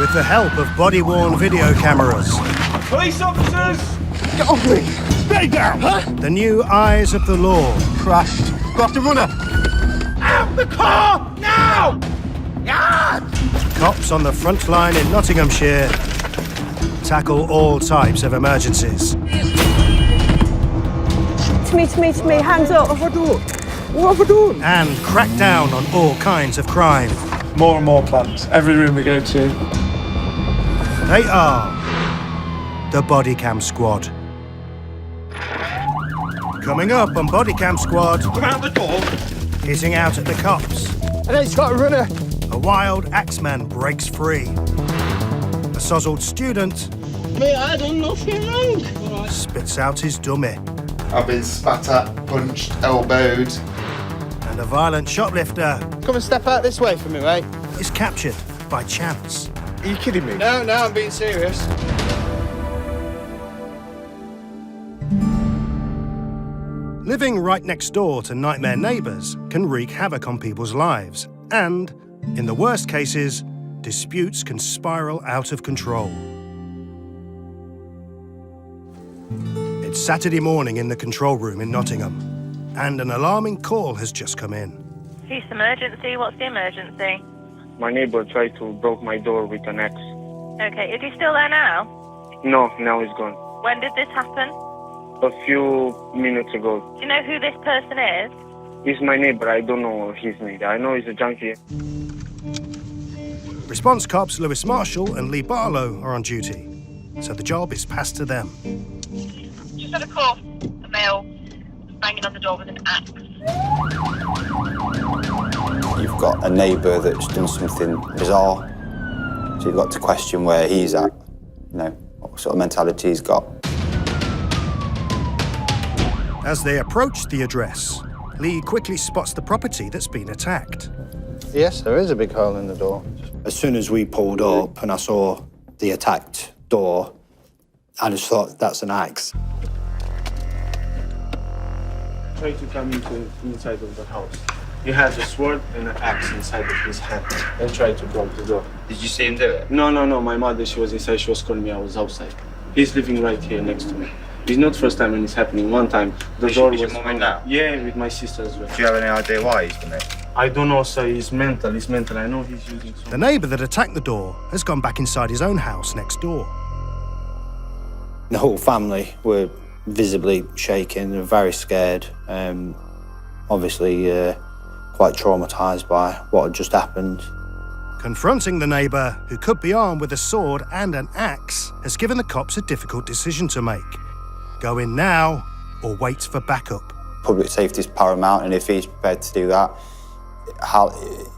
with the help of body-worn video cameras. Police officers! Get off me! Stay down! Huh? The new eyes of the law. Crashed. Got the runner. Out the car! Now! Ah! Cops on the front line in Nottinghamshire tackle all types of emergencies. To me, hands up. What have I done? What have I done? And crack down on all kinds of crime. More and more plans. Every room we go to. They are the Bodycam Squad. Coming up on Bodycam Squad, Come out the door! hitting out at the cops. And then he's got a runner. A wild axeman breaks free. A sozzled student Mate, I done nothing wrong. spits out his dummy. I've been spat at, punched, elbowed. And a violent shoplifter Come and step out this way for me, mate. is captured by chance. Are you kidding me? No, I'm being serious. Living right next door to nightmare neighbours can wreak havoc on people's lives. And, in the worst cases, disputes can spiral out of control. It's Saturday morning in the control room in Nottingham, and an alarming call has just come in. Police emergency, what's the emergency? My neighbor tried to break my door with an axe. Okay, is he still there now? No, now he's gone. When did this happen? A few minutes ago. Do you know who this person is? He's my neighbor, I don't know his name. I know he's a junkie. Response cops Lewis Marshall and Lee Barlow are on duty, so the job is passed to them. Just had a call. A male banging on the door with an axe. You've got a neighbour that's done something bizarre, so you've got to question where he's at, what sort of mentality he's got. As they approach the address, Lee quickly spots the property that's been attacked. Yes, there is a big hole in the door. As soon as we pulled up and I saw the attacked door, I just thought, that's an axe. Tried to come inside of the house. He has a sword and an axe inside of his hand and tried to block the door. Did you see him do it? No. My mother, she was inside, she was calling me, I was outside. He's living right here next to me. It's not the first time when it's happening. One time, the door was... With your mum and dad? Yeah, with my sister as well. Do you have any idea why he's done it? I don't know, sir. He's mental. I know he's using some... The neighbour that attacked the door has gone back inside his own house next door. The whole family were visibly shaking, they were very scared, obviously quite traumatised by what had just happened. Confronting the neighbour, who could be armed with a sword and an axe, has given the cops a difficult decision to make. Go in now or wait for backup. Public safety is paramount, and if he's prepared to do that, how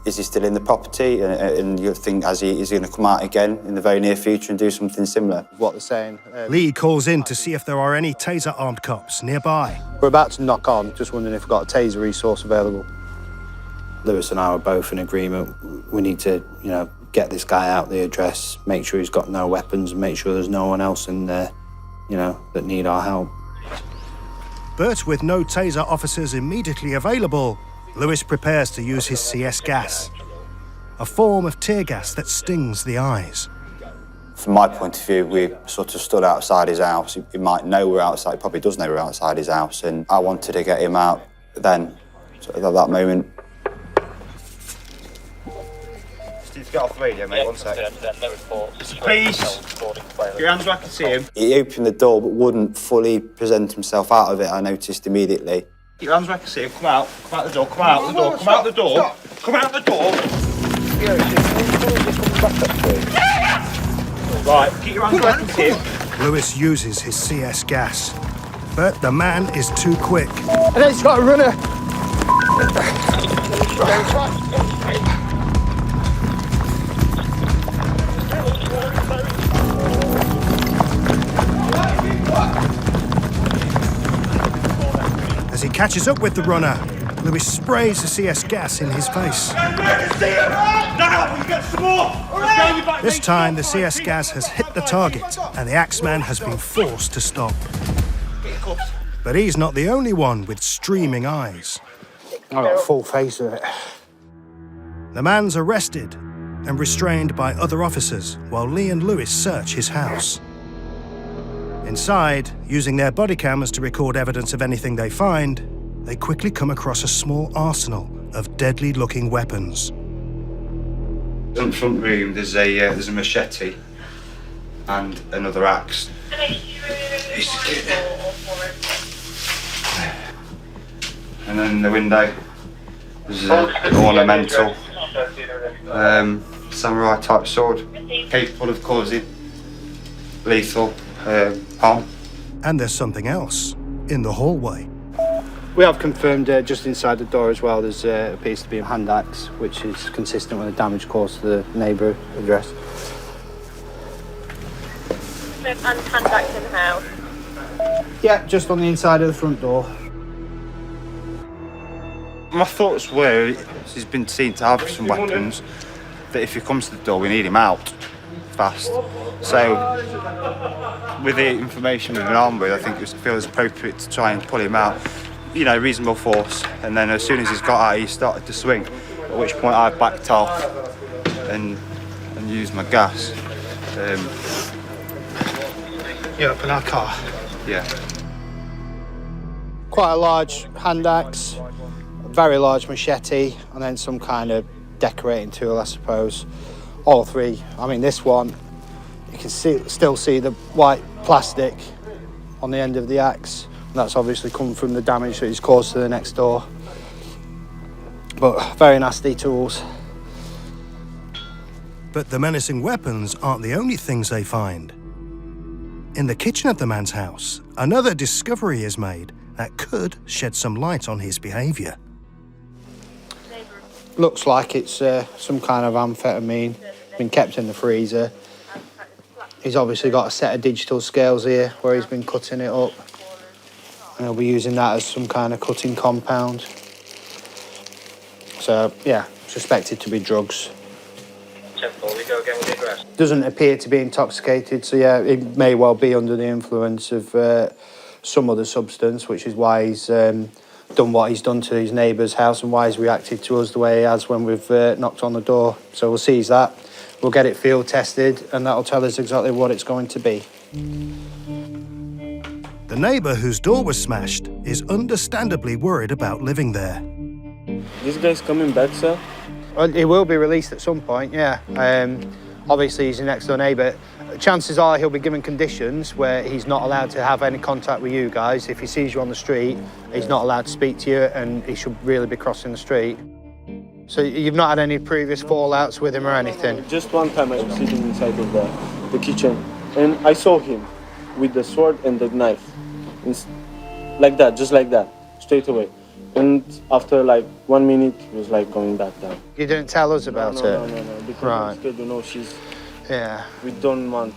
is he still in the property? And you think, is he going to come out again in the very near future and do something similar? What they're saying. Lee calls in to see if there are any taser-armed cops nearby. We're about to knock on, just wondering if we've got a taser resource available. Lewis and I are both in agreement. We need to, get this guy out the address, make sure he's got no weapons, and make sure there's no one else in there, that need our help. But with no taser officers immediately available, Lewis prepares to use his CS gas, a form of tear gas that stings the eyes. From my point of view, we sort of stood outside his house. He might know we're outside, he probably does know we're outside his house, and I wanted to get him out then, so at that moment. Steve, get off the radio, mate, 1 sec. Please! Get your hands where I can see him. He opened the door but wouldn't fully present himself out of it, I noticed immediately. Get your hands where I can see him. Come out the door, come out the door, come out the door. Come out the door! Right, get your hands where I can see him. Lewis uses his CS gas, but the man is too quick. And then he's got a runner. As he catches up with the runner, Lewis sprays the CS gas in his face. This time, the CS gas has hit the target, and the Axeman has been forced to stop. But he's not the only one with streaming eyes. I got a full face of it. The man's arrested, and restrained by other officers while Lee and Lewis search his house. Inside, using their body cameras to record evidence of anything they find, they quickly come across a small arsenal of deadly-looking weapons. In the front room, there's a machete and another axe. And then in the window, there's an ornamental samurai type sword, capable of causing lethal harm. And there's something else in the hallway. We have confirmed just inside the door as well, there's appears to be a hand axe, which is consistent with the damage caused to the neighbour address. And hand axe in the house. Yeah, just on the inside of the front door. My thoughts were, he's been seen to have some weapons, that if he comes to the door, we need him out fast. So, with the information we've been armed with, I think it feels appropriate to try and pull him out. You know, reasonable force, and then as soon as he's got out, he started to swing, at which point I backed off and used my gas. Yeah, up in our car. Yeah. Quite a large hand axe, a very large machete, and then some kind of decorating tool, I suppose. All three. I mean, this one, you can still see the white plastic on the end of the axe. That's obviously come from the damage that he's caused to the next door. But very nasty tools. But the menacing weapons aren't the only things they find. In the kitchen of the man's house, another discovery is made that could shed some light on his behaviour. Looks like it's some kind of amphetamine, been kept in the freezer. He's obviously got a set of digital scales here where he's been cutting it up. And he'll be using that as some kind of cutting compound. So, yeah, suspected to be drugs. 10-4, we go again with the address. Doesn't appear to be intoxicated, so yeah, it may well be under the influence of some other substance, which is why he's done what he's done to his neighbour's house and why he's reacted to us the way he has when we've knocked on the door. So we'll seize that, we'll get it field tested, and that'll tell us exactly what it's going to be. The neighbour whose door was smashed is understandably worried about living there. This guy's coming back, sir? Well, he will be released at some point, yeah. Obviously, he's your next door neighbour. Chances are he'll be given conditions where he's not allowed to have any contact with you guys. If he sees you on the street, he's not allowed to speak to you, and he should really be crossing the street. So you've not had any previous fallouts with him or anything? Just one time I was sitting inside of the kitchen, and I saw him with the sword and the knife. Like that, just like that, straight away. And after like 1 minute, he was like going back down. You didn't tell us about it? No, because right. I'm scared, you know, Yeah. We don't want...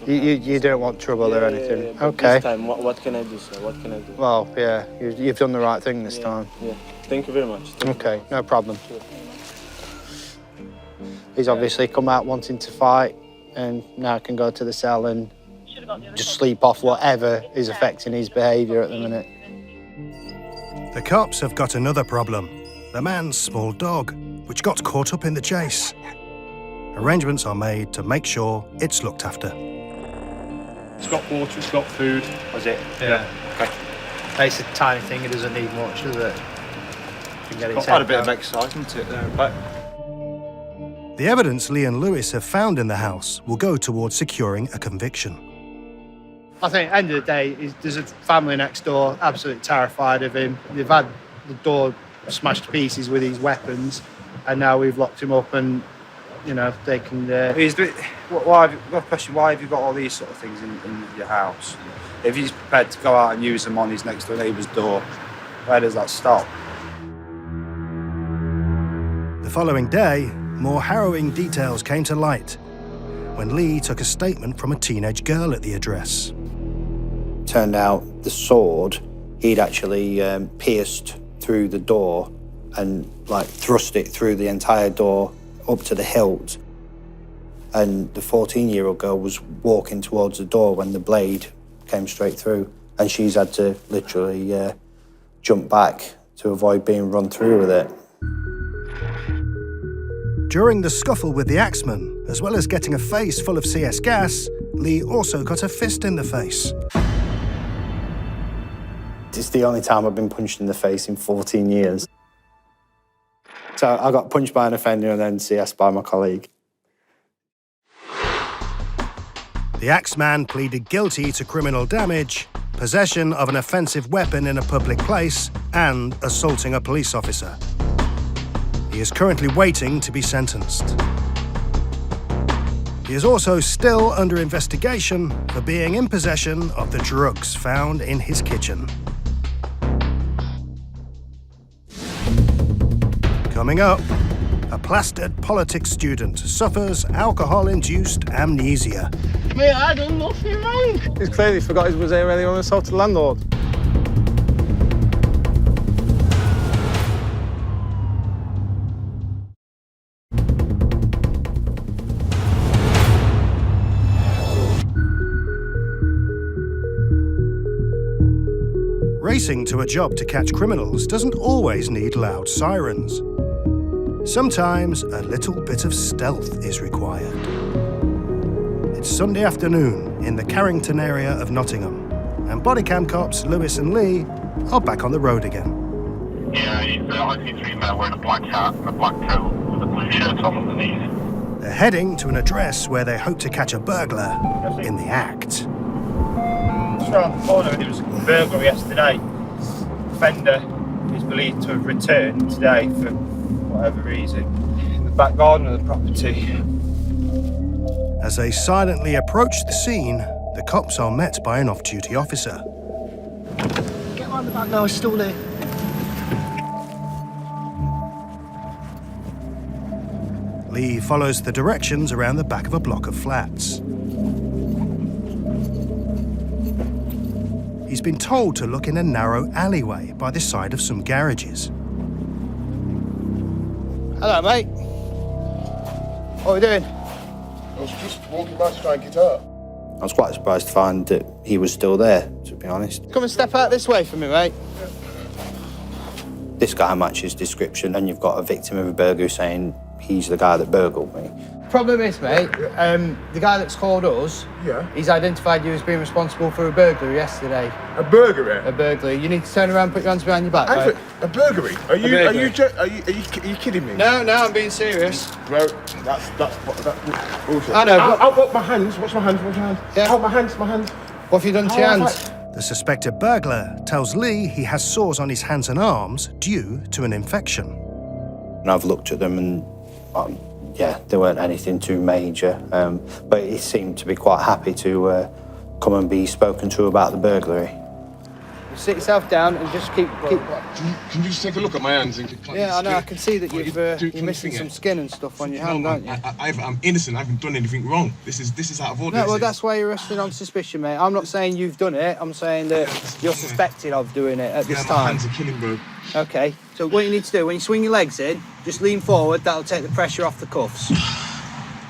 You don't want trouble or anything? Yeah, okay. This time, what can I do, sir? What can I do? Well, yeah, you've done the right thing this time. Yeah, thank you very much. Okay, no problem. Sure. He's obviously come out wanting to fight, and now can go to the cell and just sleep off whatever is affecting his behaviour at the minute. The cops have got another problem. The man's small dog, which got caught up in the chase. Arrangements are made to make sure it's looked after. It's got water, it's got food. Was it? Yeah. Okay. It's a tiny thing, it doesn't need much, does it? Got quite a bit of excitement to it there, but... The evidence Lee and Lewis have found in the house will go towards securing a conviction. I think at the end of the day, there's a family next door absolutely terrified of him. They've had the door smashed to pieces with his weapons, and now we've locked him up and, you know, they can... Why have you got all these sort of things in your house? If he's prepared to go out and use them on his next door neighbour's door, where does that stop? The following day, more harrowing details came to light when Lee took a statement from a teenage girl at the address. Turned out the sword, he'd actually pierced through the door and like thrust it through the entire door up to the hilt. And the 14-year-old girl was walking towards the door when the blade came straight through, and she's had to literally jump back to avoid being run through with it. During the scuffle with the axeman, as well as getting a face full of CS gas, Lee also got a fist in the face. It's the only time I've been punched in the face in 14 years. So I got punched by an offender and then CS by my colleague. The axeman pleaded guilty to criminal damage, possession of an offensive weapon in a public place, and assaulting a police officer. He is currently waiting to be sentenced. He is also still under investigation for being in possession of the drugs found in his kitchen. Coming up, a plastered politics student suffers alcohol-induced amnesia. Mate, I done nothing wrong. He's clearly forgot he was there earlier on and assaulted the landlord. Racing to a job to catch criminals doesn't always need loud sirens. Sometimes a little bit of stealth is required. It's Sunday afternoon in the Carrington area of Nottingham, and Bodycam cops Lewis and Lee are back on the road again. Yeah, I see three men wearing a black hat and a black coat with a blue shirt on underneath. They're heading to an address where they hope to catch a burglar in the act. Just around the corner, there was a burglary yesterday. Offender is believed to have returned today for whatever reason in the back garden of the property. As they silently approach the scene, the cops are met by an off-duty officer. Get around the back now, it's still there. Lee follows the directions around the back of a block of flats. He's been told to look in a narrow alleyway by the side of some garages. Hello, mate. What are we doing? I was just walking by to try and get up. I was quite surprised to find that he was still there, to be honest. Come and step out this way for me, mate. This guy matches description, and you've got a victim of a burglary saying he's the guy that burgled me. Problem is, mate, the guy that's called us, he's identified you as being responsible for a burglary yesterday. A burglary? A burglary. You need to turn around and put your hands behind your back, mate. A burglary? Are you kidding me? No, I'm being serious. Bro, that's bullshit. I know, but... I'll my hands. Watch my hands. Yeah. Oh, my hands. What have you done to your hands? The suspected burglar tells Lee he has sores on his hands and arms due to an infection. And I've looked at them and, yeah, there weren't anything too major, but he seemed to be quite happy to come and be spoken to about the burglary. Sit yourself down and just keep... Can you just take a look at my hands? Yeah, I know, I can see that you're missing some skin and stuff on your hand, aren't you? I'm innocent, I haven't done anything wrong. This is out of order. No, well, that's why you're arrested on suspicion, mate. I'm not saying you've done it, I'm saying that you're suspected of doing it at this time. My hands are killing, bro. Okay, so what you need to do, when you swing your legs in, just lean forward, that'll take the pressure off the cuffs.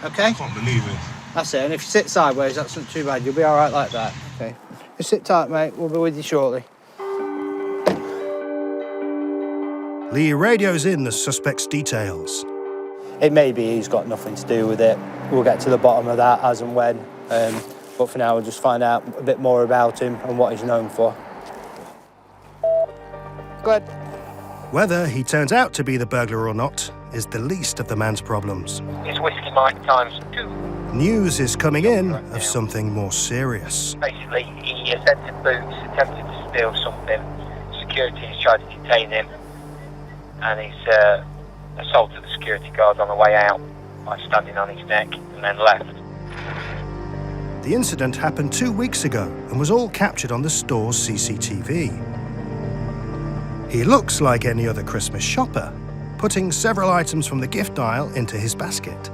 Okay? I can't believe it. That's it, and if you sit sideways, that's not too bad. You'll be all right like that. Okay. Just sit tight, mate. We'll be with you shortly. Lee radios in the suspect's details. It may be he's got nothing to do with it. We'll get to the bottom of that as and when. But for now, we'll just find out a bit more about him and what he's known for. Go ahead. Whether he turns out to be the burglar or not is the least of the man's problems. It's Whiskey Mike ×2. News is coming in of something more serious. Basically, he ascended boots, attempted to steal something. Security has tried to detain him, and he's assaulted the security guard on the way out by standing on his neck and then left. The incident happened 2 weeks ago and was all captured on the store's CCTV. He looks like any other Christmas shopper, putting several items from the gift aisle into his basket.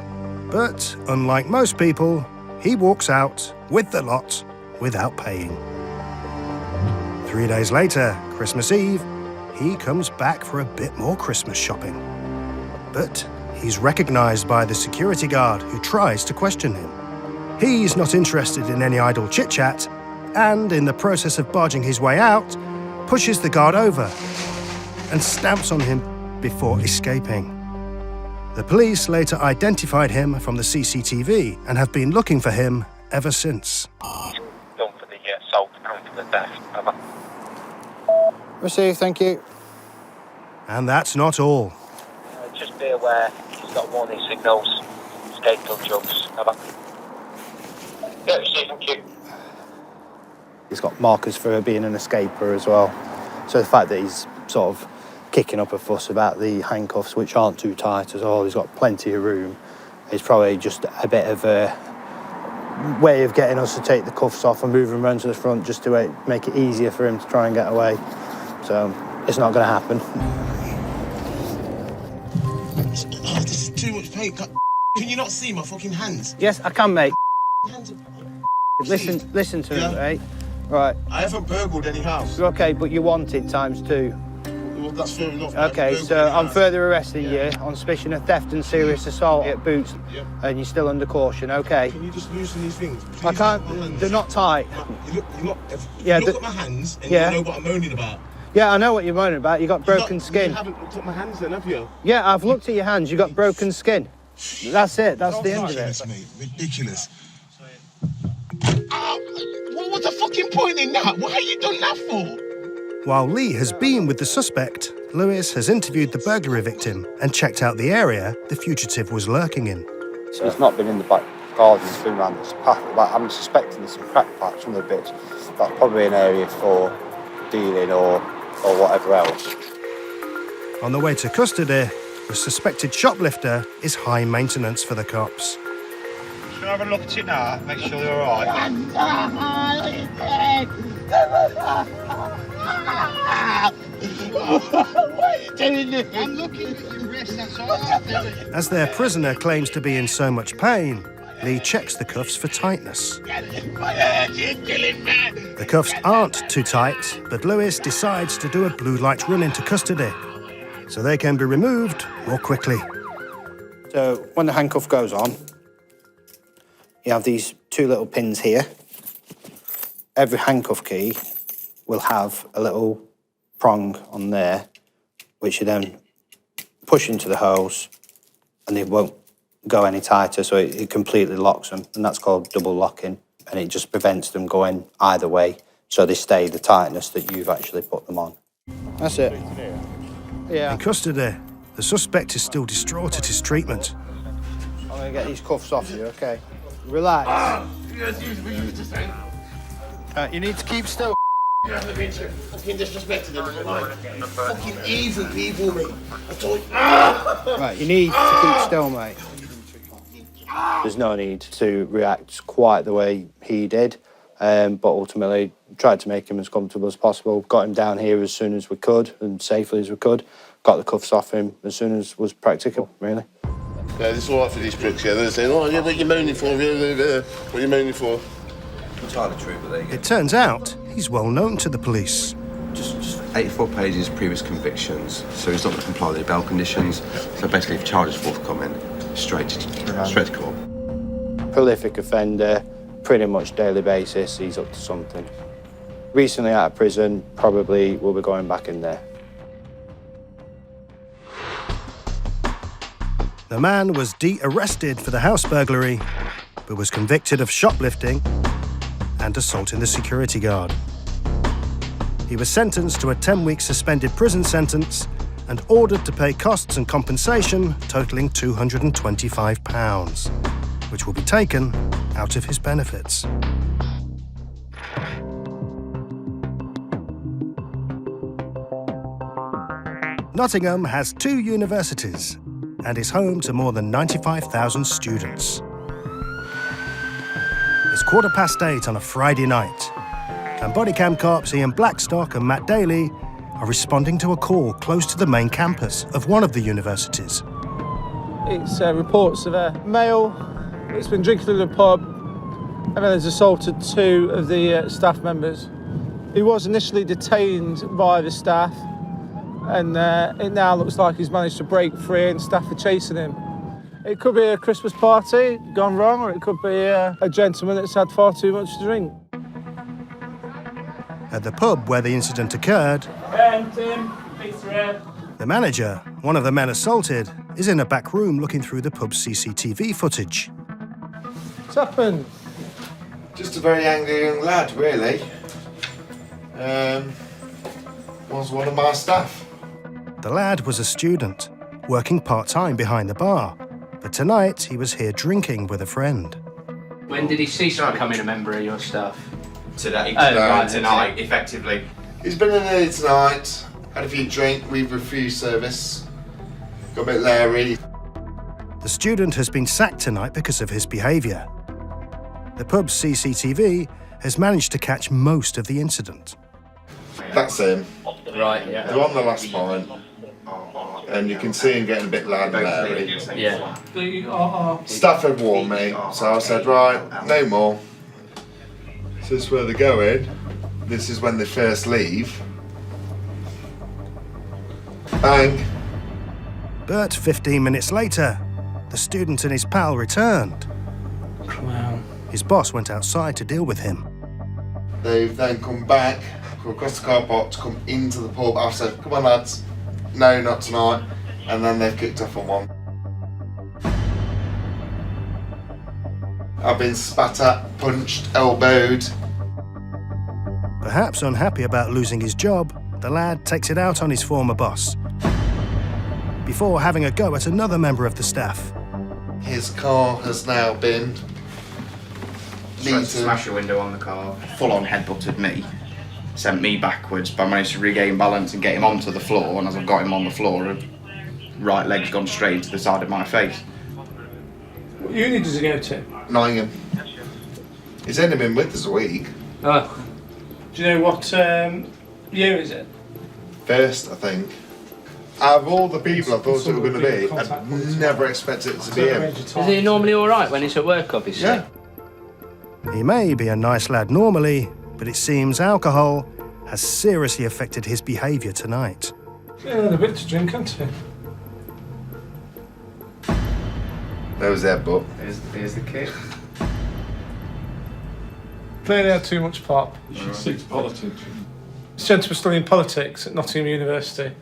But unlike most people, he walks out with the lot without paying. 3 days later, Christmas Eve, he comes back for a bit more Christmas shopping. But he's recognized by the security guard who tries to question him. He's not interested in any idle chit-chat, and in the process of barging his way out, pushes the guard over and stamps on him before escaping. The police later identified him from the CCTV and have been looking for him ever since. He's done for the assault and for the theft. Received, thank you. And that's not all. Just be aware, he's got warning signals, escape drugs. Yeah, received, thank you. He's got markers for being an escaper as well. So the fact that he's sort of kicking up a fuss about the handcuffs, which aren't too tight as well, he's got plenty of room, is probably just a bit of a way of getting us to take the cuffs off and move him around to the front just to make it easier for him to try and get away. So it's not going to happen. Oh, this is too much pain. Can you not see my fucking hands? Yes, I can, mate. Hands are... Listen to Yeah. me, mate. Right. I haven't burgled any house. Okay, but you wanted ×2. Well, that's fair enough. Okay, so I'm further arresting you on suspicion of theft and serious assault at Boots, and you're still under caution, okay? Can you just loosen these things? Please? I can't, they're not tight. You're not, Yeah, look at my hands and yeah. you know what I'm moaning about. Yeah, I know what you're moaning about. You got broken skin. You haven't looked at my hands then, have you? Yeah, I've looked at your hands. You got broken skin. That's it. That's the end of it. Ridiculous, mate. Ridiculous. What was the fucking point in that? Why you done that for? While Lee has been with the suspect, Lewis has interviewed the burglary victim and checked out the area the fugitive was lurking in. So he's not been in the back garden, he's been around this path. But I'm suspecting there's some crack pipes from the bits. That's probably an area for dealing or whatever else. On the way to custody, the suspected shoplifter is high maintenance for the cops. Can I have a look at it now? Make sure you're all right. Why are you doing this? I'm looking at your wrist, that's all I'm doing. As their prisoner claims to be in so much pain, Lee checks the cuffs for tightness. The cuffs aren't too tight, but Lewis decides to do a blue light run into custody, so they can be removed more quickly. So when the handcuff goes on, you have these two little pins here. Every handcuff key will have a little prong on there, which you then push into the hose, and they won't go any tighter, so it completely locks them, and that's called double locking, and it just prevents them going either way, so they stay the tightness that you've actually put them on. That's it. Yeah. In custody, the suspect is still distraught at his treatment. I'm going to get these cuffs off you, okay? Relax. You need to keep still. Fucking disrespected him. Fucking evil people, mate. I told you. Right, you need to keep still, mate. There's no need to react quite the way he did, but ultimately tried to make him as comfortable as possible. Got him down here as soon as we could and safely as we could. Got the cuffs off him as soon as was practical, really. Yeah, this is all right for these pricks, yeah. They're saying, oh, yeah, what are you moaning for? What are you moaning for? Entirely true, but there you go. It turns out he's well known to the police. Just 84 pages, previous convictions, so he's not going to comply with the bail conditions. So basically, if charges forthcoming, straight to court. Prolific offender, pretty much daily basis, he's up to something. Recently out of prison, probably will be going back in there. The man was de-arrested for the house burglary, but was convicted of shoplifting and assaulting the security guard. He was sentenced to a 10-week suspended prison sentence and ordered to pay costs and compensation totaling £225, which will be taken out of his benefits. Nottingham has 2 universities and is home to more than 95,000 students. It's 8:15 on a Friday night, and Bodycam cops Ian Blackstock and Matt Daly are responding to a call close to the main campus of one of the universities. It's reports of a male that's been drinking in the pub and then has assaulted 2 of the staff members. He was initially detained by the staff, and it now looks like he's managed to break free and staff are chasing him. It could be a Christmas party gone wrong, or it could be a gentleman that's had far too much to drink. At the pub where the incident occurred, The manager, one of the men assaulted, is in a back room looking through the pub's CCTV footage. What's happened? Just a very angry young lad, really. Was one of my staff. The lad was a student, working part-time behind the bar, but tonight he was here drinking with a friend. When did he cease becoming a member of your staff? Today. Right, Tonight, effectively. He's been in here tonight, had a few drinks, we've refused service. Got a bit leery. The student has been sacked tonight because of his behaviour. The pub's CCTV has managed to catch most of the incident. That's him. Right, yeah. They're on the last point, and you can see him getting a bit loud and leery. Yeah. Staff had warned me, so I said, right, no more. So this is where they're going. This is when they first leave. Bang. But 15 minutes later, the student and his pal returned. Wow. His boss went outside to deal with him. They've then come back, come across the car park to come into the pub. I've said, come on lads, no, not tonight. And then they've kicked off on one. I've been spat at, punched, elbowed. Perhaps unhappy about losing his job, the lad takes it out on his former boss, before having a go at another member of the staff. His car has now been Tried to smash a window on the car, full-on headbutted me, sent me backwards, but I managed to regain balance and get him onto the floor, and as I've got him on the floor, his right leg's gone straight into the side of my face. What uni does he go to? Nottingham. He's only been with us a week. Oh. Do you know what year is it? First, I think. Out of all the people I thought it were going to be, I'd never expected it to be him. Is he normally alright when he's at work, obviously? Yeah. He may be a nice lad normally, but it seems alcohol has seriously affected his behaviour tonight. Yeah, had a bit to drink, hasn't he? There was their book. Here's the kid. Clearly had too much pop. You should stick to politics. This gentleman studying politics at Nottingham University.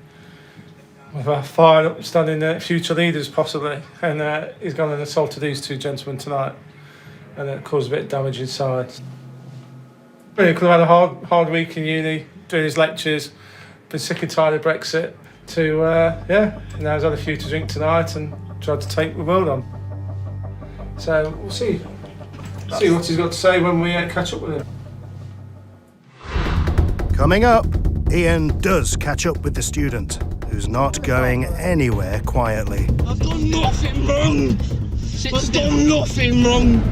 With our fine upstanding future leaders, possibly. And he's gone and assaulted these two gentlemen tonight. And it caused a bit of damage inside. Really could have had a hard week in uni, doing his lectures, been sick and tired of Brexit, now he's had a few to drink tonight and tried to take the world on. So we'll see what he's got to say when we catch up with him. Coming up, Ian does catch up with the student, who's not going anywhere quietly. I've done nothing wrong. I've done nothing wrong.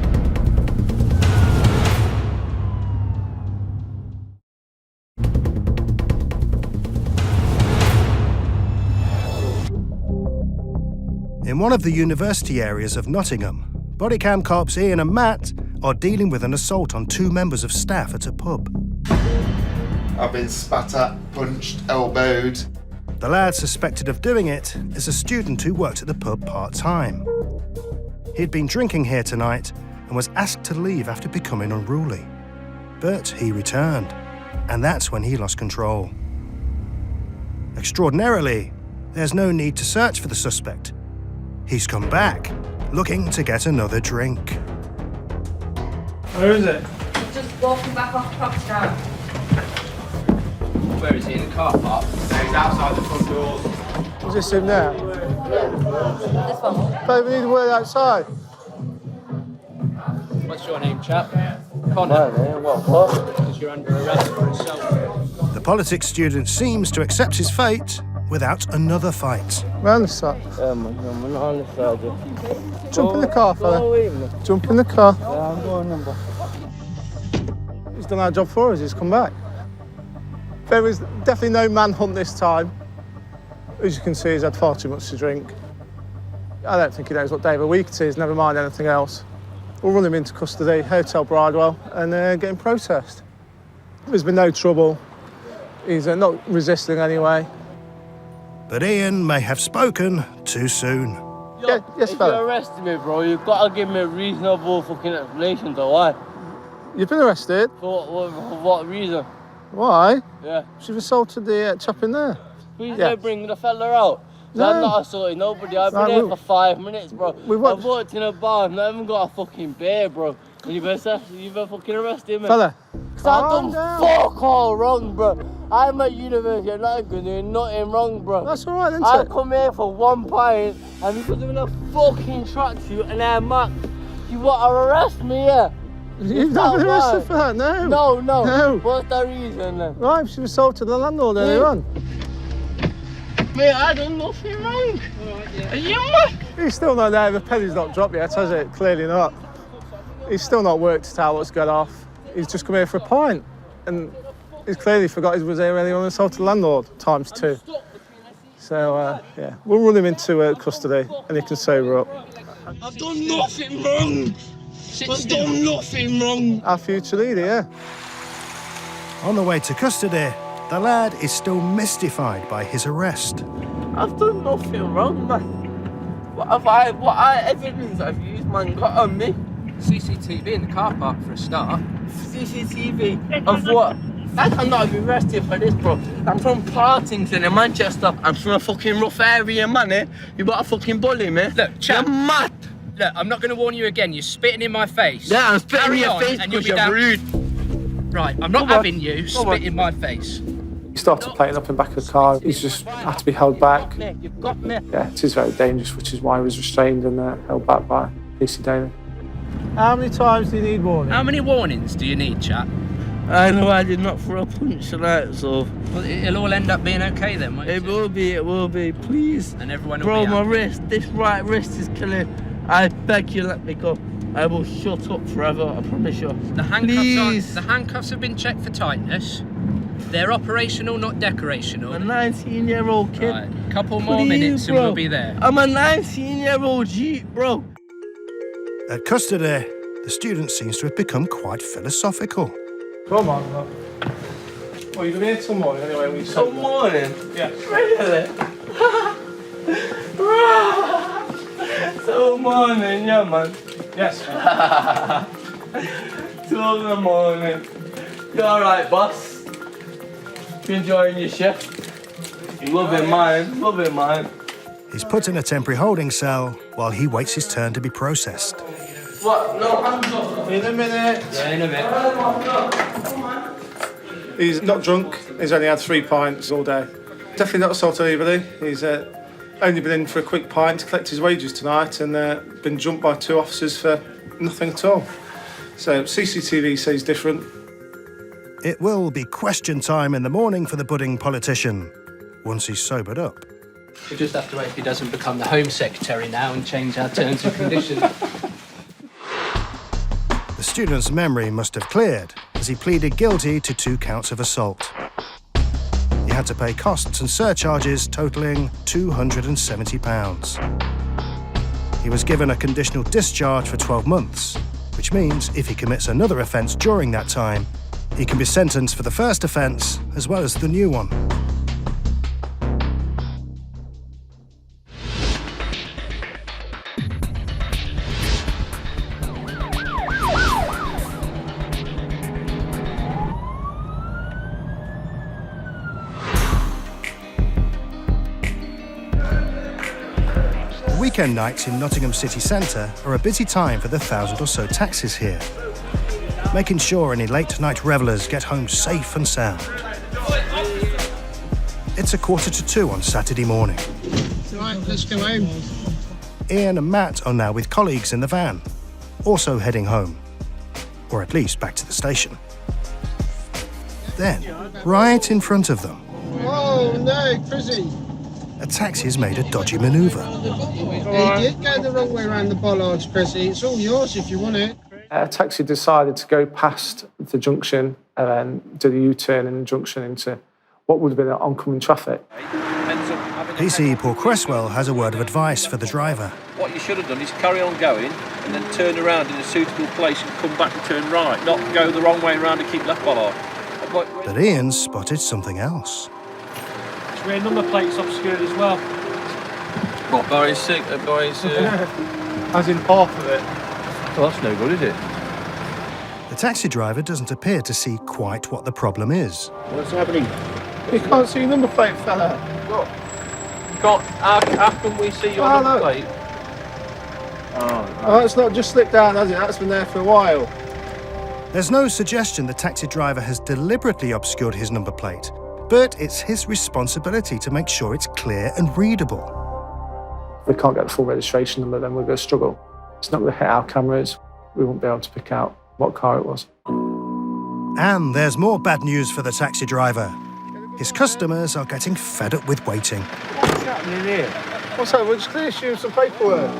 In one of the university areas of Nottingham, Bodycam cops Ian and Matt are dealing with an assault on two members of staff at a pub. I've been spat at, punched, elbowed. The lad suspected of doing it is a student who worked at the pub part-time. He'd been drinking here tonight and was asked to leave after becoming unruly. But he returned, and that's when he lost control. Extraordinarily, there's no need to search for the suspect. He's come back, looking to get another drink. Where is it? Just walking back off the property now. Where is he, in the car park? He's outside the front door. Is this him now? This one. Babe, we need to wait outside. What's your name, chap? Connor. What? Because you're under arrest for assault. The politics student seems to accept his fate without another fight. Round the side. Jump in the car, fella. Jump in the car. I'm going. He's done our job for us, he's come back. There was definitely no manhunt this time. As you can see, he's had far too much to drink. I don't think he knows what day of the week it is, never mind anything else. We'll run him into custody, Hotel Bridewell, and get him processed. There's been no trouble. He's not resisting anyway. But Ian may have spoken too soon. Yeah, yes, fella. If you arrested me, bro, you've got to give me a reasonable fucking explanation to why. You've been arrested? For what reason? Why? Yeah. You've assaulted the chap in there. Please don't bring the fella out. No. I'm not assaulting nobody. I've been here for 5 minutes, bro. I've worked in a bar. I've not even got a fucking beer, bro. And you better fucking arrest him. Fella. Because I've done fuck all wrong, bro. I'm at university of Nottingham doing nothing wrong, bro. That's alright, isn't I it? come here for 1 pint, and because I'm in a fucking tracksuit and Air Max, you want to arrest me, yeah? You've not been arrested for that, no. No. What's the reason then? Right, she assaulted the landlord earlier on. Mate, I done nothing wrong. Are you mad? He's still not there. The penny's not dropped yet, has it? Clearly not. He's still not worked it out what's going off. He's just come here for a pint. And he's clearly forgot he was here earlier on and assaulted the landlord, ×2. So, yeah, we'll run him into custody and he can sober up. I've done nothing wrong. I've done nothing wrong. Our future leader, yeah. On the way to custody, the lad is still mystified by his arrest. I've done nothing wrong, man. What evidence have you used, man, got on me? CCTV in the car park for a start. CCTV of what? I cannot be arrested for this, bro. I'm from Partington in Manchester. I'm from a fucking rough area, man, eh? You got a fucking bully me? Look, chap. You're mad. Look, I'm not going to warn you again. You're spitting in my face. Yeah, I'm spitting in your Carry on, face and you'll because be you're rude. Right, I'm not having you spit in my face. He started playing up in the back of the car. He's just had to be held back. You've got me. Yeah, it is very dangerous, which is why he was restrained and held back by PC Daly. How many times do you need warning? How many warnings do you need, chap? I know I did not for a punch tonight, so... Well, it'll all end up being okay then, won't it? It will be, please. And everyone will Bro, be my happy. wrist, this right wrist is killing. I beg you, let me go. I will shut up forever, I promise you. The handcuffs have been checked for tightness. They're operational, not decorational. I'm a 19-year-old kid. Right, couple more minutes and we'll be there. I'm a 19-year-old Jeep, bro. At custody, the student seems to have become quite philosophical. Come on, look. Well, you've been here till morning anyway. Till morning? Yeah. Really? Till morning, yeah, man. Yes. Till the morning. You alright, boss? You enjoying your shift? Loving mine. He's put in a temporary holding cell while he waits his turn to be processed. What? No hands up. In a minute. Yeah, in a minute. He's not drunk. He's only had 3 pints all day. Definitely not assaulted anybody. He's only been in for a quick pint to collect his wages tonight and been jumped by 2 officers for nothing at all. So CCTV says different. It will be question time in the morning for the budding politician, once he's sobered up. We just have to wait if he doesn't become the Home Secretary now and change our terms and conditions. The student's memory must have cleared as he pleaded guilty to 2 counts of assault. He had to pay costs and surcharges totalling £270. He was given a conditional discharge for 12 months, which means if he commits another offence during that time, he can be sentenced for the first offence as well as the new one. Weekend nights in Nottingham city centre are a busy time for the 1,000 or so taxis here, making sure any late-night revellers get home safe and sound. It's 1:45 on Saturday morning. Right, let's go home. Ian and Matt are now with colleagues in the van, also heading home, or at least back to the station. Then, right in front of them, Oh no, Chrissy. a taxi has made a dodgy manoeuvre. You did go the wrong way around the bollards, Chrissy. It's all yours if you want it. A taxi decided to go past the junction and then do the U-turn in the junction into what would have been oncoming traffic. PCE Paul Cresswell has a word of advice for the driver. What you should have done is carry on going and then turn around in a suitable place and come back and turn right, not go the wrong way around and keep left bollard. But Ian spotted something else. It's rear number plates obscured as well. What, Barry's sick? Barry's... As in half of it. Well, that's no good, is it? The taxi driver doesn't appear to see quite what the problem is. What's happening? You can't see your number plate, fella. Look. How can we see your number plate? Oh, it's not just slipped down, has it? That's been there for a while. There's no suggestion the taxi driver has deliberately obscured his number plate, but it's his responsibility to make sure it's clear and readable. If we can't get the full registration number, then we're going to struggle. It's not going to hit our cameras. We won't be able to pick out what car it was. And there's more bad news for the taxi driver. His customers are getting fed up with waiting. What's happening here? What's that? We're just going to issue some paperwork.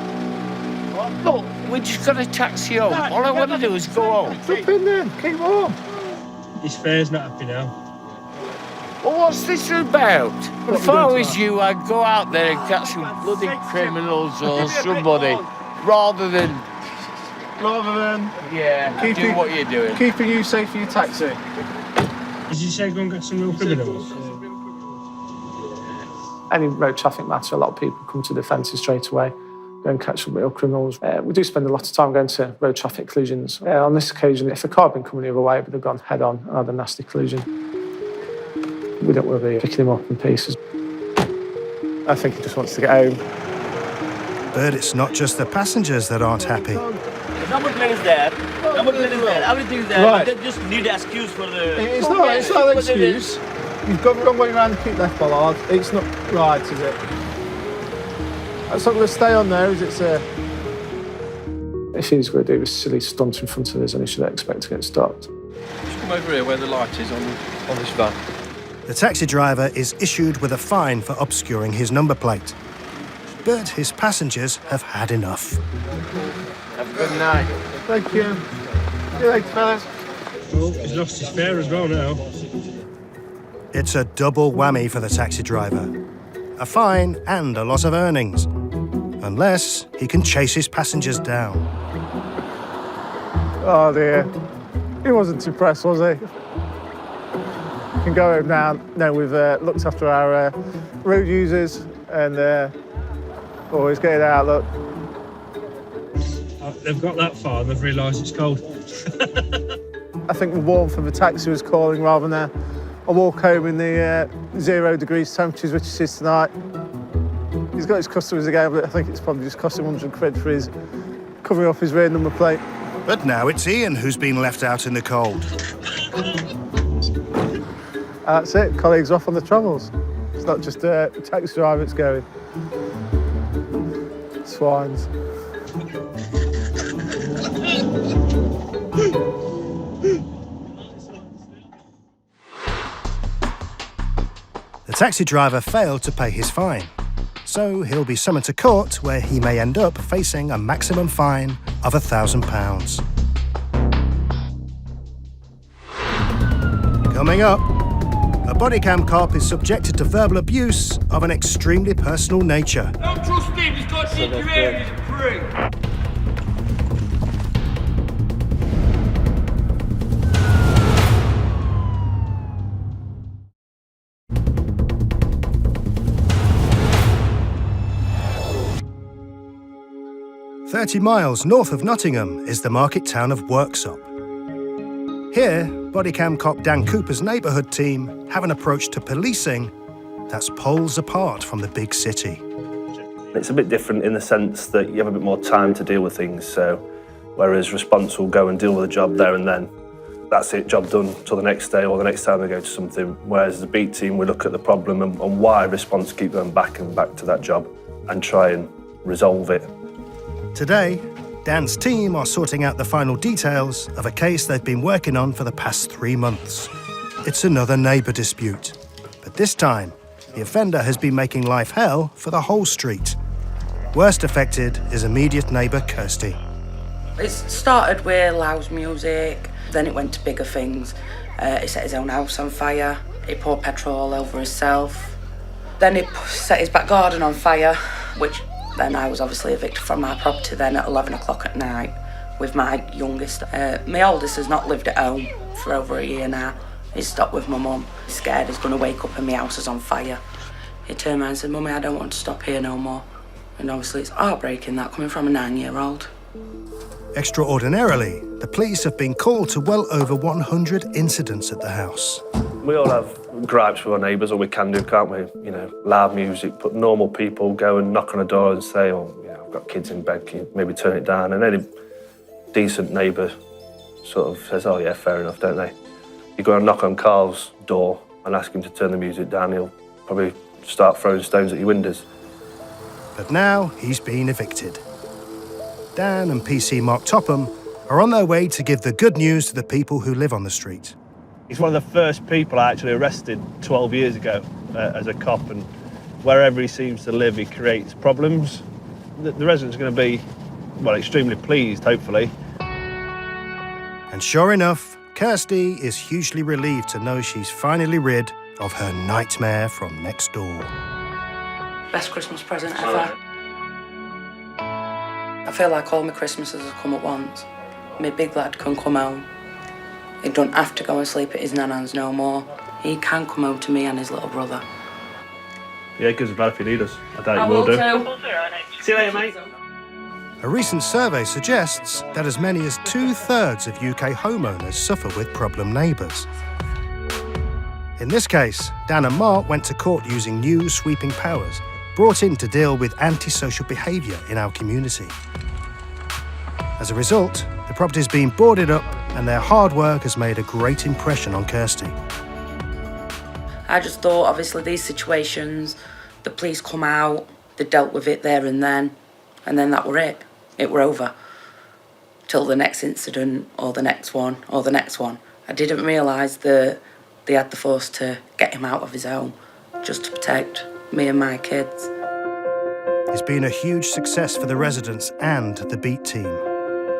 Look, we just got a taxi home. All I want to do is go home. Jump in then, keep warm. His fare's not happy now. Well, what's this about? If I was you, I'd go out there and catch some bloody criminals or somebody, rather than do what you're doing. Keeping you safe for your taxi. Did you say go and get some real criminals? Any road traffic matter, a lot of people come to the fences straight away, go and catch some real criminals. We do spend a lot of time going to road traffic collisions. On this occasion, if a car had been coming the other way, it would have gone head on and had a nasty collision. We don't want to be picking him up in pieces. I think he just wants to get home. But it's not just the passengers that aren't happy. Number plate is there. Number plate is there. Everything is there. Right. But they just need an excuse for the... It's not an excuse. You've got the wrong way around the keep left bollard. It's not right, is it? That's not going to stay on there, is it, sir? If he's going to do this silly stunt in front of us, then he should expect to get stopped. Just come over here where the light is on this van. The taxi driver is issued with a fine for obscuring his number plate. But his passengers have had enough. Have a good night. Thank you. See you later, fellas. Oh, he's lost his fare as well now. It's a double whammy for the taxi driver. A fine and a loss of earnings. Unless he can chase his passengers down. Oh dear. He wasn't impressed, was he? We can go home now. Now we've looked after our road users and always get it out, look. They've got that far and they've realised it's cold. I think the warmth of the taxi was calling rather than a walk home in the 0 degrees temperatures, which it is tonight. He's got his customers again, but I think it's probably just cost him 100 quid for his covering up his rear number plate. But now it's Ian who's been left out in the cold. That's it, colleagues off on the travels. It's not just a taxi driver that's going. Swines. The taxi driver failed to pay his fine, so he'll be summoned to court where he may end up facing a maximum fine of £1,000. Coming up, a bodycam cop is subjected to verbal abuse of an extremely personal nature. Don't trust him, he's got to your areas and free. 30 miles north of Nottingham is the market town of Worksop. Here, bodycam cop Dan Cooper's neighbourhood team have an approach to policing that's poles apart from the big city. It's a bit different in the sense that you have a bit more time to deal with things, so whereas response will go and deal with a job there and then, that's it, job done till the next day or the next time they go to something. Whereas as a beat team, we look at the problem and why response keep going back and back to that job and try and resolve it. Today, Dan's team are sorting out the final details of a case they've been working on for the past 3 months. It's another neighbour dispute, but this time, the offender has been making life hell for the whole street. Worst affected is immediate neighbour Kirsty. It started with loud music, then it went to bigger things. He set his own house on fire, he poured petrol all over himself. Then he set his back garden on fire, which then I was obviously evicted from my property then at 11 o'clock at night with my youngest. My oldest has not lived at home for over a year now. He's stopped with my mum. He's scared he's going to wake up and my house is on fire. He turned around and said, "Mummy, I don't want to stop here no more." And obviously it's heartbreaking that coming from a 9-year-old. Extraordinarily, the police have been called to well over 100 incidents at the house. We all have gripes with our neighbours, or we can do, can't we? You know, loud music, but normal people go and knock on a door and say, oh, you know, I've got kids in bed, can you maybe turn it down? And any decent neighbour sort of says, oh yeah, fair enough, don't they? You go and knock on Carl's door and ask him to turn the music down, he'll probably start throwing stones at your windows. But now he's been evicted. Dan and PC Mark Topham are on their way to give the good news to the people who live on the street. He's one of the first people I actually arrested 12 years ago as a cop, and wherever he seems to live, he creates problems. The residents are going to be, well, extremely pleased, hopefully. And sure enough, Kirsty is hugely relieved to know she's finally rid of her nightmare from next door. Best Christmas present ever. I feel like all my Christmases have come at once. My big lad can come home. He don't have to go and sleep at his nanans no more. He can come home to me and his little brother. Yeah, give us a bell if you need us. I doubt you will do. See you later, mate. A recent survey suggests that as many as 2/3 of UK homeowners suffer with problem neighbours. In this case, Dan and Mark went to court using new sweeping powers brought in to deal with antisocial behaviour in our community. As a result, the property's been boarded up and their hard work has made a great impression on Kirsty. I just thought, obviously, these situations, the police come out, they dealt with it there and then that were it. It were over. Till the next incident, or the next one, or the next one. I didn't realise that they had the force to get him out of his home, just to protect me and my kids. It's been a huge success for the residents and the beat team.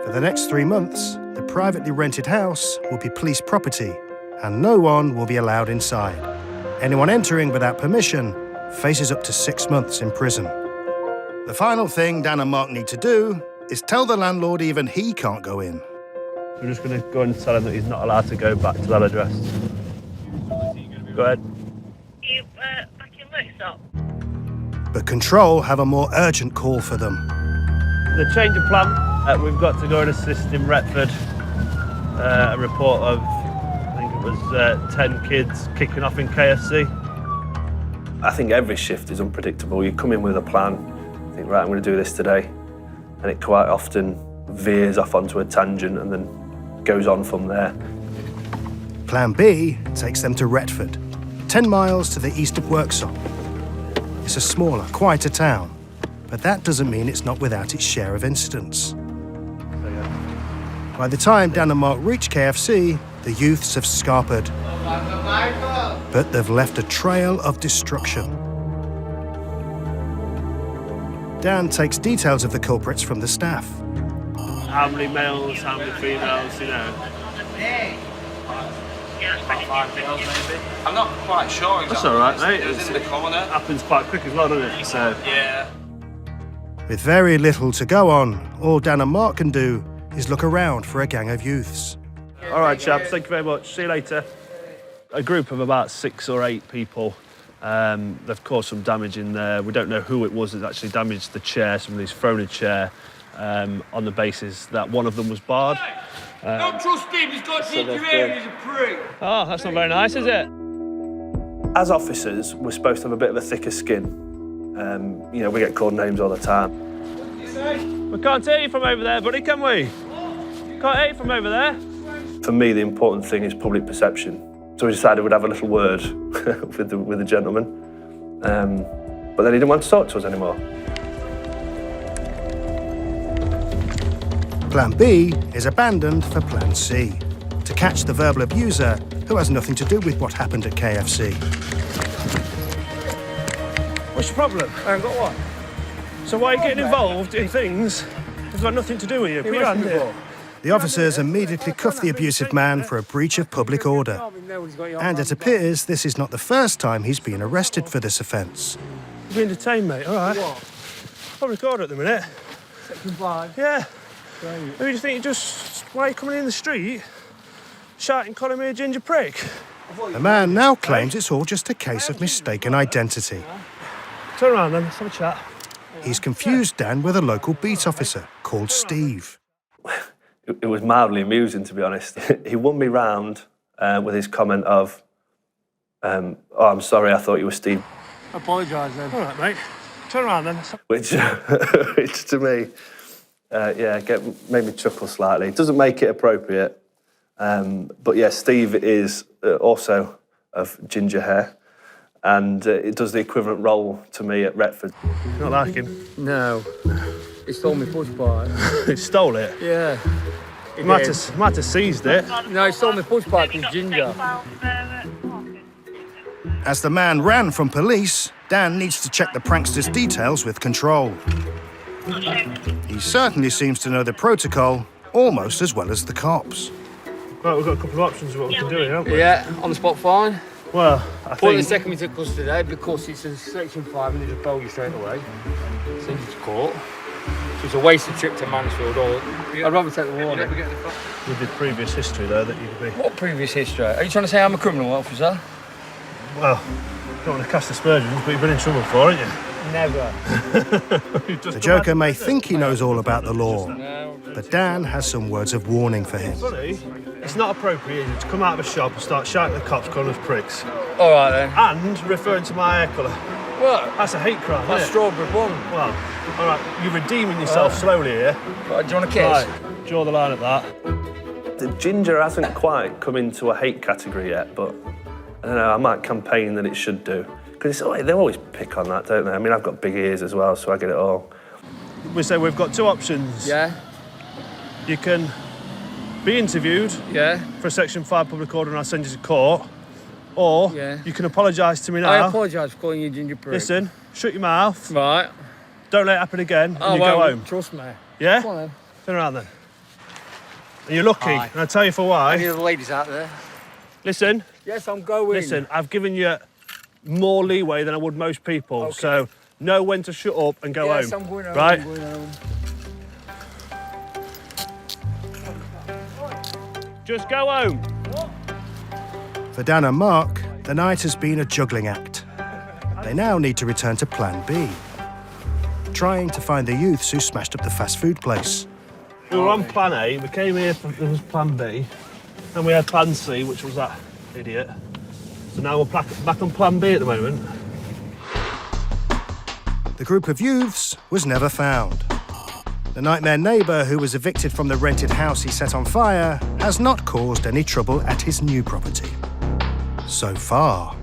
For the next 3 months, the privately rented house will be police property and no one will be allowed inside. Anyone entering without permission faces up to 6 months in prison. The final thing Dan and Mark need to do is tell the landlord even he can't go in. We're just going to go and tell him that he's not allowed to go back to that address. Go ahead. You back in workshop? But Control have a more urgent call for them. The change of plan, we've got to go and assist in Retford. A report of, I think it was 10 kids kicking off in KFC. I think every shift is unpredictable. You come in with a plan, think, right, I'm going to do this today. And it quite often veers off onto a tangent and then goes on from there. Plan B takes them to Retford, 10 miles to the east of Worksop. It's a smaller, quieter town, but that doesn't mean it's not without its share of incidents. By the time Dan and Mark reach KFC, the youths have scarpered, but they've left a trail of destruction. Dan takes details of the culprits from the staff. How many males, how many females, you know? About 5 males, maybe. I'm not quite sure exactly. That's all right, mate. It was in the corner. Happens quite quick as well, doesn't it? So. Yeah. With very little to go on, all Dan and Mark can do is look around for a gang of youths. All right, chaps, thank you very much. See you later. A group of about 6 or 8 people. They've caused some damage in there. We don't know who it was that actually damaged the chair. Somebody's thrown a chair on the basis that one of them was barred. Don't trust him, he's got to teach your area, he's a prick. Oh, that's not very nice, is it? As officers, we're supposed to have a bit of a thicker skin. You know, we get called names all the time. We can't hear you from over there, buddy, can we? Can't hear you from over there. For me, the important thing is public perception. So we decided we'd have a little word with the gentleman. But then he didn't want to talk to us anymore. Plan B is abandoned for Plan C, to catch the verbal abuser who has nothing to do with what happened at KFC. What's your problem? I ain't got one. So why are you getting involved in things that's got nothing to do with you? Put your hand here. The officers immediately cuff the abusive man for a breach of public order. And it appears this is not the first time he's been arrested for this offence. You've been detained, mate, all right. What? I'm recording at the minute. Section 5? Yeah. Great. Who do you think why are you coming in the street shouting, calling me a ginger prick? The man now claims it's all just a case of mistaken identity. Turn around then, let's have a chat. He's confused Dan with a local beat officer called Steve. It was mildly amusing, to be honest. He won me round with his comment of, Oh, I'm sorry, I thought you were Steve. Apologise then. All right, mate. Turn around then. Which to me, made me chuckle slightly. It doesn't make it appropriate. But yeah, Steve is also of ginger hair, and it does the equivalent role to me at Retford. You not like him? No. He stole my push bike. He stole it? Yeah. He might have seized it. No, he stole my push bike with ginger. As the man ran from police, Dan needs to check the prankster's details with control. He certainly seems to know the protocol almost as well as the cops. Right, we've got a couple of options of what we can do here, haven't we? Yeah, on the spot fine. Well, I Point think... taking me to custody because it's a section 5 and they just bail you straight away. Send you to court. So it's a wasted trip to Mansfield or... I'd rather take the warning. With the previous history there that you could be... What previous history? Are you trying to say I'm a criminal officer? Well, don't want to cast aspersions, but you've been in trouble for it, haven't you? Never. The Joker may think he knows all about the law, but Dan has some words of warning for him. Funny, it's not appropriate to come out of a shop and start shouting at the cops, calling us pricks. All right then. And referring to my hair colour. What? That's a hate crime, That's isn't it? strawberry blonde. Well, all right, you're redeeming yourself slowly here. Right, do you want a kiss? Right, draw the line at that. The ginger hasn't quite come into a hate category yet, but I don't know, I might campaign that it should do. Because they always pick on that, don't they? I mean, I've got big ears as well, so I get it all. We say we've got two options. Yeah. You can be interviewed for a Section 5 public order and I'll send you to court. Or you can apologise to me now. I apologise for calling you ginger prick. Listen, shut your mouth. Right. Don't let it happen again and you well, go home. Trust me. Yeah? Come on then. Turn around then. And you're lucky, and I'll tell you for why. Any of the ladies out there? Listen. Yes, I'm going. Listen, I've given you more leeway than I would most people, so know when to shut up and go home. Yes, I'm going home. Right? I'm going home. Just go home. For Dan and Mark, the night has been a juggling act. They now need to return to Plan B, trying to find the youths who smashed up the fast food place. We were on Plan A, we came here, there was Plan B, and we had Plan C, which was that idiot. So now we're back on Plan B at the moment. The group of youths was never found. The nightmare neighbour who was evicted from the rented house he set on fire has not caused any trouble at his new property. So far.